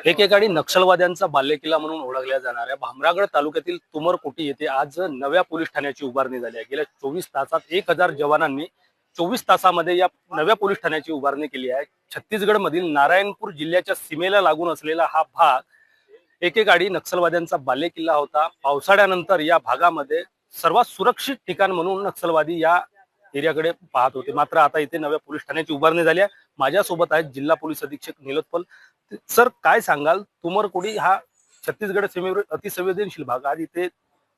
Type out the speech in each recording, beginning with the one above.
एकेकाळी नक्षलवाद्यांचा बालेकिल्ला म्हणून ओळखल्या जाणाऱ्या भामरागड तालुक्यातील तुमरकोटी येथे आज नव्या पोलीस ठाण्याची उभारणी झाली आहे। गेल्या 24 तासात 1000 जवानांनी 24 तासामध्ये या नव्या पोलीस ठाण्याची उभारणी केली आहे। छत्तीसगड मधील नारायणपूर जिल्ह्याच्या सीमेला लागून असलेला हा भाग एकेकाळी नक्षलवाद्यांचा बालेकिल्ला होता। पावसाळ्यानंतर या भागामध्ये सर्वात सुरक्षित ठिकाण म्हणून नक्षलवादी या एरियाकडे पाहत होते। मात्र आता इथे नव्या पोलीस ठाण्याची उभारणी झाली आहे। माझ्यासोबत आहेत जिल्हा पोलीस अधीक्षक निलोत्पल सर, काय सांगाल? तुमरकोडी हा छत्तीसगड सीमेवर अतिसंवेदनशील भाग, आज इथे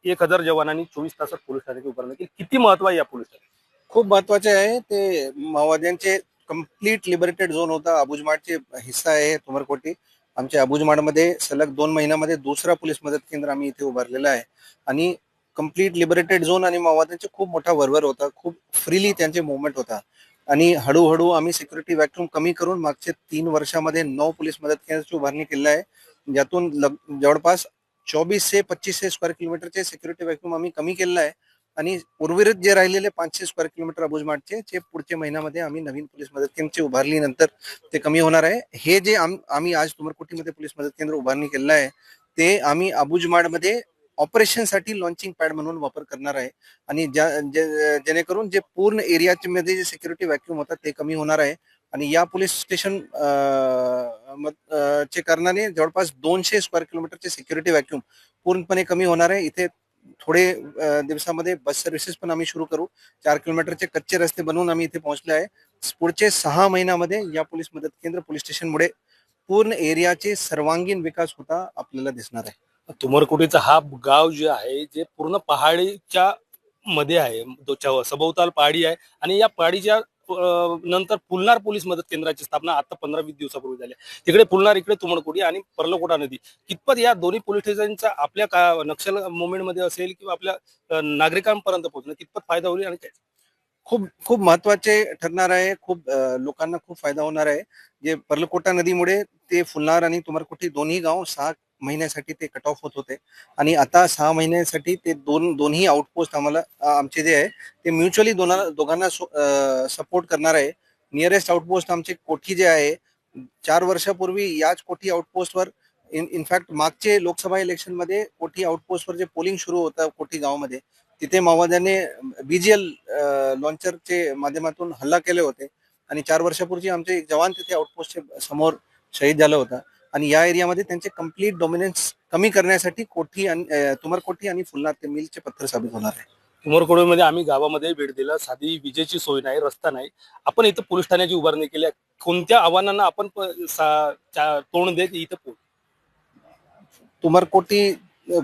1000 जवानांनी 24 तासात पोलीस ठाण्याची उभारणी केली, किती महत्व आहे या पोलीस ठाण्याचे? खूप महत्वाचे आहे। ते माओवाद्यांचे कंप्लीट लिबरेटेड झोन होता, अबुजमाडचे हिस्सा आहे तुमरकोटी। आमच्या अबुजमाडमध्ये सलग 2 महिन्यामध्ये दुसरा पोलीस मदत केंद्र आम्ही इथे उभारलेला आहे आणि कंप्लीट लिबरेटेड झोन आणि माओवाद्यांचे खूप मोठा वरवर होता, खूप फ्रीली त्यांचे मुवमेंट होता आणि हळूहळू आम्ही सिक्युरिटी व्हॅक्यूम कमी करून मागच्या 3 वर्षामध्ये 9 पोलीस मदत केंद्राची उभारणी केली आहे, ज्यातून जवळपास 2400 ते 2500 स्क्वेअर किलोमीटरचे सिक्युरिटी व्हॅक्यूम आम्ही कमी केलेला आहे आणि उर्वरित जे राहिलेले 500 स्क्वेअर किलोमीटर अबुजमाडचे जे पुढच्या महिन्यामध्ये आम्ही नवीन पोलीस मदत केंद्राची उभारली नंतर ते कमी होणार आहे। हे जे आम्ही आज तुमरकोटीमध्ये पोलीस मदत केंद्र उभारणी केलेलं आहे ते आम्ही अबुजमाडमध्ये ऑपरेशनसाठी लॉन्चिंग पॅड म्हणून वापर करणार आहे आणि जेणेकरून जे पूर्ण एरियाच्या मध्ये जे सिक्युरिटी व्हॅक्यूम होता ते कमी होणार आहे आणि या पोलीस स्टेशन चे कारणाने जवळपास 200 स्क्वेअर किलोमीटरचे सिक्युरिटी व्हॅक्यूम पूर्णपणे कमी होणार आहे। इथे थोडे दिवसामध्ये बस सर्व्हिसेस पण आम्ही सुरू करू। 4 किलोमीटरचे कच्चे रस्ते बनवून आम्ही इथे पोहोचले आहे। पुढचे 6 महिन्यामध्ये या पोलीस मदत केंद्र पोलीस स्टेशनमुळे पूर्ण एरियाचे सर्वांगीण विकास होता आपल्याला दिसणार आहे। तुमरकोटीचा हा गाव जे आहे जे पूर्ण पहाडीच्या मध्ये आहे, सभोवताल पहाडी आहे आणि या पहाडीच्या नंतर पुलनार पोलीस मदत केंद्राची स्थापना आता 15-20 दिवसापूर्वी झाली। तिकडे पुलनार, इकडे तुमरकोटी आणि पर्लकोटा नदी, कितपत या दोन्ही पोलीस स्टेशनचा आपल्या नक्षल मुवमेंट मध्ये असेल किंवा आपल्या नागरिकांपर्यंत पोहोचणं कितपत फायदा होईल आणि काय? खूप खूप महत्वाचे ठरणार आहे। खूप लोकांना खूप फायदा होणार आहे। जे पर्लकोटा नदीमुळे ते फुलनार आणि तुमरकोटी दोन्ही गाव 6 महिन्यासाठी ते कट ऑफ होत होते आणि आता 6 महिन्यासाठी ते दोन्ही आउटपोस्ट आम्हाला आमचे जे आहे ते म्युच्युअली दोघांना सपोर्ट करणार आहे। नियरेस्ट आउटपोस्ट आमचे कोठी जे आहे 4 वर्षापूर्वी याच कोठी आउटपोस्टवर इनफॅक्ट मागचे लोकसभा इलेक्शन मध्ये कोठी आउटपोस्टवर जे पोलिंग सुरू होतं कोठी गावामध्ये तिथे माओवाद्याने बीजीएल लॉन्चरचे माध्यमातून हल्ला केले होते आणि 4 वर्षापूर्वी आमचे एक जवान तिथे आउटपोस्टच्या समोर शहीद झाला होता आणि या एरियामध्ये त्यांचे कंप्लीट डॉमिनन्स कमी करण्यासाठी कोठी आणि तुमरकोटी आणि फुलनार ते मिलचे पत्थर साबित होणार आहे। तुमरकोटीमध्ये आम्ही गावामध्ये भेट दिला, साधी विजेची सोय नाही, रस्ता नाही, आपण इथं पोलीस ठाण्याची उभारणी केली आहे। कोणत्या आव्हानांना आपण तोंड देत इथं तुमरकोटी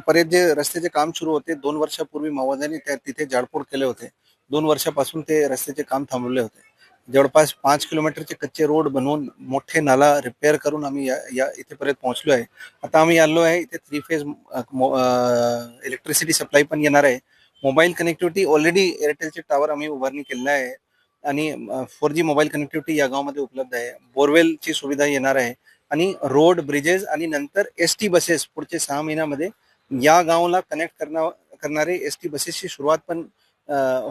पर्यंत जे रस्त्याचे काम सुरू होते 2 वर्षापूर्वी माओवाद्यांनी तिथे जाळपोळ केले होते। 2 वर्षापासून ते रस्त्याचे काम थांबवले होते। जवळपास 5 किलोमीटरचे कच्चे रोड बनवून मोठे नाला रिपेअर करून आम्ही या इथेपर्यंत पोहोचलो आहे। आता आम्ही आलो आहे इथे 3 फेज इलेक्ट्रिसिटी सप्लाय पण येणार आहे। मोबाईल कनेक्टिव्हिटी ऑलरेडी एअरटेलचे टावर आम्ही उभारणी केलेला आहे आणि 4G मोबाईल कनेक्टिव्हिटी या गावामध्ये उपलब्ध आहे। बोरवेलची सुविधा येणार आहे आणि रोड, ब्रिजेस आणि नंतर एसटी बसेस पुढचे 6 महिन्यामध्ये या गावाला कनेक्ट करणारे एसटी बसेसची सुरुवात पण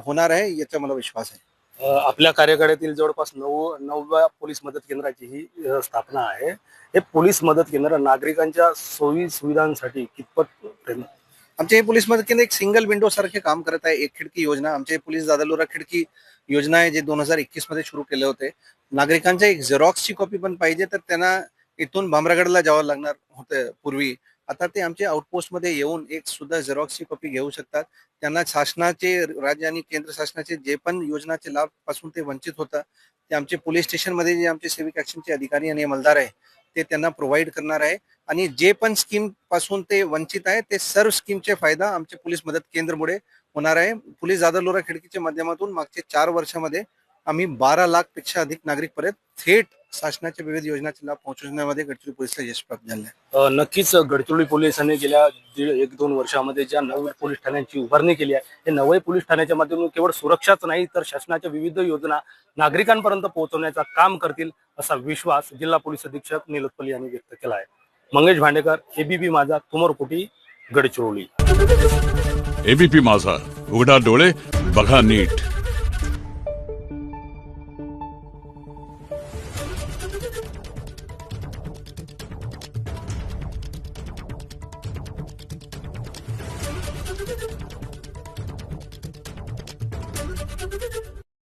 होणार आहे, याचा मला विश्वास आहे। आपल्या कार्यकाळातील जवळपास 9व्या पोलीस मदत केंद्राची ही स्थापना आहे। हे पोलीस मदत केंद्र नागरिकांच्या सोयी सुविधांसाठी कितपत आमचे पोलीस मदत केंद्र एक सिंगल विंडो सारखे काम करत आहे। एक खिडकी योजना आमचे पोलीस दादालोरा खिडकी योजना आहे जे 2021 मध्ये सुरू केले होते। नागरिकांच्या एक झेरॉक्सची कॉपी पण पाहिजे तर त्यांना इथून भामरागडला जावं लागणार होतं पूर्वी, आता ते आमच्या आउटपोस्ट मध्ये येऊन एक सुद्धा झेरॉक्सची कॉपी घेऊ शकतात। त्यांना शासनाचे, राज्य आणि केंद्र शासनाचे जे पण योजनाचे लाभ पासून ते वंचित होता ते आमचे पोलीस स्टेशन मध्ये जे आमचे सिव्हिक ऍक्शनचे अधिकारी आणि अंमलदार आहे ते त्यांना प्रोव्हाइड करणार आहे आणि जे पण स्कीम पासून ते वंचित आहे ते सर्व स्कीमचे फायदा आमचे पोलीस मदत केंद्रमुळे होणार आहे। पोलीस दादालोरा खिडकीच्या माध्यमातून मागचे 4 वर्षामध्ये आम्ही 12 लाख पेक्षा अधिक नागरिक पर्यंत थेट शासनाच्या विविध योजनांचे लाभ पोहोचवण्यामध्ये गडचिरोली पोलीसला यश प्राप्त झाले आहे। नक्कीच गडचिरोली पोलिसांनी गेल्या 1-2 वर्षामध्ये ज्या नव्या पोलीस ठाण्यांची उभारणी केली आहे, हे नवे पोलीस ठाण्याच्या माध्यमातून केवळ सुरक्षाच नाही तर शासनाच्या विविध योजना नागरिकांपर्यंत पोहोचवण्याचं काम करतील असा विश्वास जिल्हा पोलीस अधीक्षक निलोत्पल यांनी व्यक्त केला आहे। मंगेश भांडेकर, एबीपी माझा, तुमरकोटी, गडचिरोली। एबीपी माझा, उघडा डोळे बघा नीट।